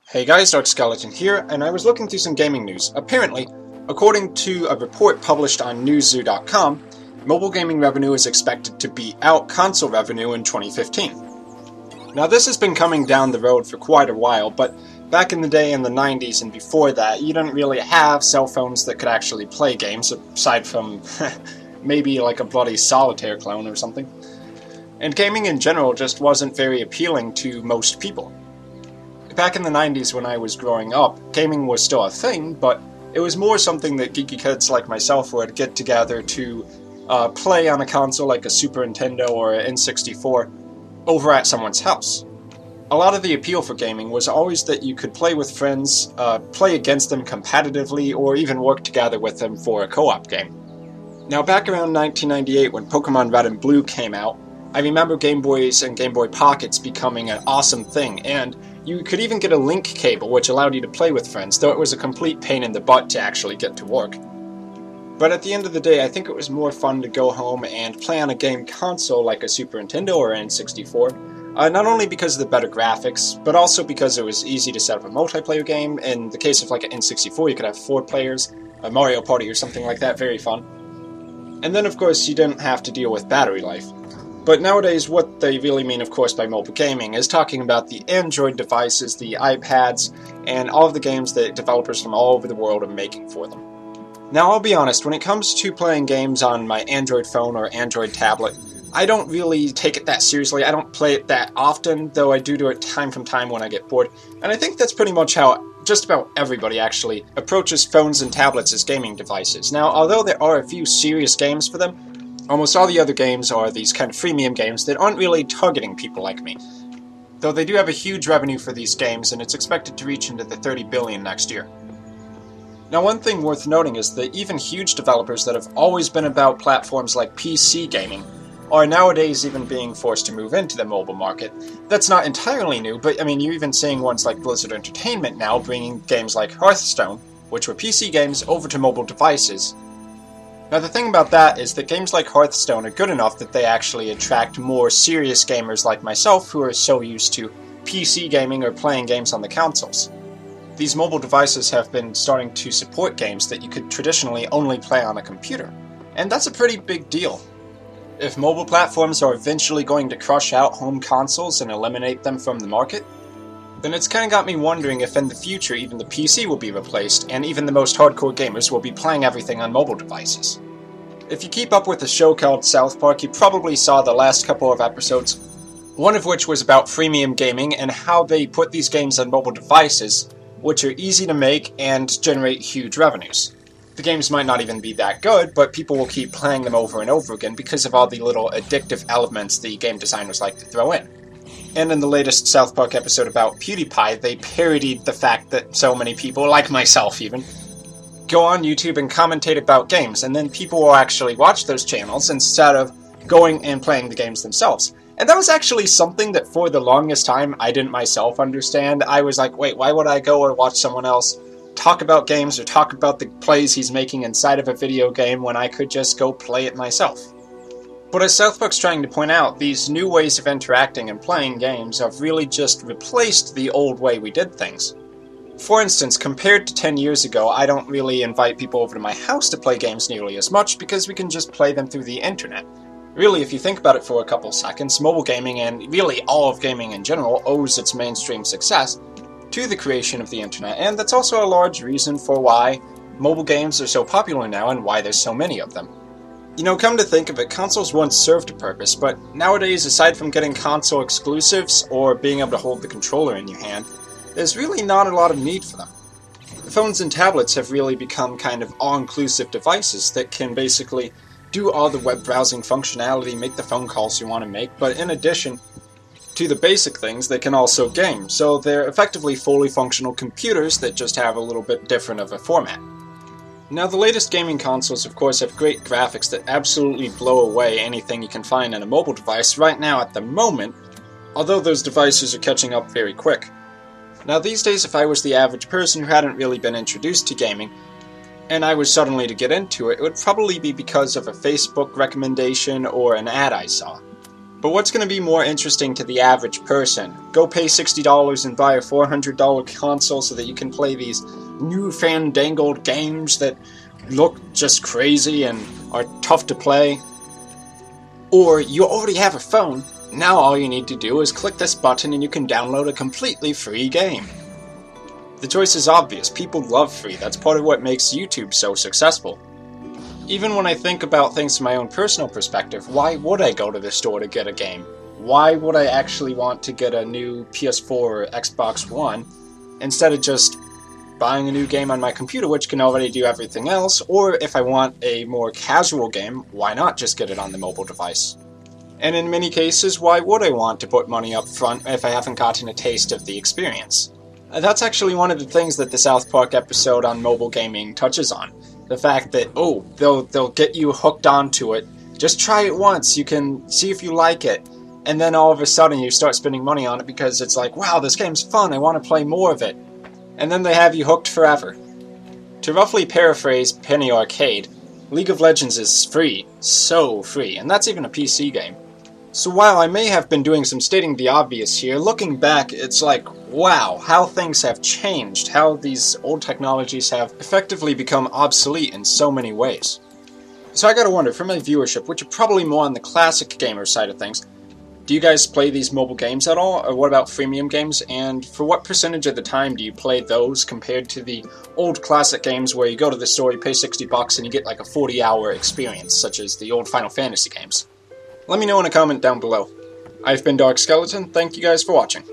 Hey guys, Dark Skeleton here, and I was looking through some gaming news. Apparently, according to a report published on Newzoo.com, mobile gaming revenue is expected to beat out console revenue in 2015. Now this has been coming down the road for quite a while, but back in the day in the 90s and before that, you didn't really have cell phones that could actually play games, aside from maybe like a bloody solitaire clone or something. And gaming in general just wasn't very appealing to most people. Back in the 90s when I was growing up, gaming was still a thing, but it was more something that geeky kids like myself would get together to play on a console like a Super Nintendo or an N64 over at someone's house. A lot of the appeal for gaming was always that you could play with friends, play against them competitively, or even work together with them for a co-op game. Now back around 1998 when Pokemon Red and Blue came out, I remember Game Boys and Game Boy Pockets becoming an awesome thing, and you could even get a link cable which allowed you to play with friends, though it was a complete pain in the butt to actually get to work. But at the end of the day, I think it was more fun to go home and play on a game console like a Super Nintendo or an N64, not only because of the better graphics, but also because it was easy to set up a multiplayer game. In the case of like an N64, you could have 4 players, a Mario Party or something like that, very fun. And then of course you didn't have to deal with battery life. But nowadays, what they really mean, of course, by mobile gaming is talking about the Android devices, the iPads, and all of the games that developers from all over the world are making for them. Now, I'll be honest, when it comes to playing games on my Android phone or Android tablet, I don't really take it that seriously. I don't play it that often, though I do it time from time when I get bored. And I think that's pretty much how just about everybody actually approaches phones and tablets as gaming devices. Now, although there are a few serious games for them, almost all the other games are these kind of freemium games that aren't really targeting people like me. Though they do have a huge revenue for these games, and it's expected to reach into the $30 billion next year. Now one thing worth noting is that even huge developers that have always been about platforms like PC gaming are nowadays even being forced to move into the mobile market. That's not entirely new, but I mean, you're even seeing ones like Blizzard Entertainment now bringing games like Hearthstone, which were PC games, over to mobile devices. Now the thing about that is that games like Hearthstone are good enough that they actually attract more serious gamers like myself who are so used to PC gaming or playing games on the consoles. These mobile devices have been starting to support games that you could traditionally only play on a computer, and that's a pretty big deal. If mobile platforms are eventually going to crush out home consoles and eliminate them from the market, then it's kind of got me wondering if in the future even the PC will be replaced, and even the most hardcore gamers will be playing everything on mobile devices. If you keep up with the show called South Park, you probably saw the last couple of episodes, one of which was about freemium gaming and how they put these games on mobile devices, which are easy to make and generate huge revenues. The games might not even be that good, but people will keep playing them over and over again because of all the little addictive elements the game designers like to throw in. And in the latest South Park episode about PewDiePie, they parodied the fact that so many people, like myself even, go on YouTube and commentate about games, and then people will actually watch those channels instead of going and playing the games themselves. And that was actually something that for the longest time I didn't myself understand. I was like, wait, why would I go or watch someone else talk about games or talk about the plays he's making inside of a video game when I could just go play it myself? But as South Park's trying to point out, these new ways of interacting and playing games have really just replaced the old way we did things. For instance, compared to 10 years ago, I don't really invite people over to my house to play games nearly as much because we can just play them through the internet. Really, if you think about it for a couple seconds, mobile gaming, and really all of gaming in general, owes its mainstream success to the creation of the internet, and that's also a large reason for why mobile games are so popular now and why there's so many of them. You know, come to think of it, consoles once served a purpose, but nowadays, aside from getting console exclusives or being able to hold the controller in your hand, there's really not a lot of need for them. Phones and tablets have really become kind of all-inclusive devices that can basically do all the web browsing functionality, make the phone calls you want to make, but in addition to the basic things, they can also game, so they're effectively fully functional computers that just have a little bit different of a format. Now, the latest gaming consoles, of course, have great graphics that absolutely blow away anything you can find on a mobile device right now at the moment, although those devices are catching up very quick. Now, these days, if I was the average person who hadn't really been introduced to gaming, and I was suddenly to get into it, it would probably be because of a Facebook recommendation or an ad I saw. But what's going to be more interesting to the average person? Go pay $60 and buy a $400 console so that you can play these new fandangled games that look just crazy and are tough to play? Or you already have a phone, now all you need to do is click this button and you can download a completely free game. The choice is obvious. People love free. That's part of what makes YouTube so successful. Even when I think about things from my own personal perspective, why would I go to the store to get a game? Why would I actually want to get a new PS4 or Xbox One instead of just buying a new game on my computer, which can already do everything else? Or if I want a more casual game, why not just get it on the mobile device? And in many cases, why would I want to put money up front if I haven't gotten a taste of the experience? That's actually one of the things that the South Park episode on mobile gaming touches on. The fact that, oh, they'll get you hooked onto it. Just try it once, you can see if you like it. And then all of a sudden you start spending money on it because it's like, wow, this game's fun, I want to play more of it. And then they have you hooked forever. To roughly paraphrase Penny Arcade, League of Legends is free, so free, and that's even a PC game. So while I may have been doing some stating the obvious here, looking back, it's like, wow, how things have changed, how these old technologies have effectively become obsolete in so many ways. So I gotta wonder, for my viewership, which are probably more on the classic gamer side of things, do you guys play these mobile games at all, or what about freemium games, and for what percentage of the time do you play those compared to the old classic games where you go to the store, you pay $60 and you get like a 40-hour experience, such as the old Final Fantasy games? Let me know in a comment down below. I've been Dark Skeleton, thank you guys for watching.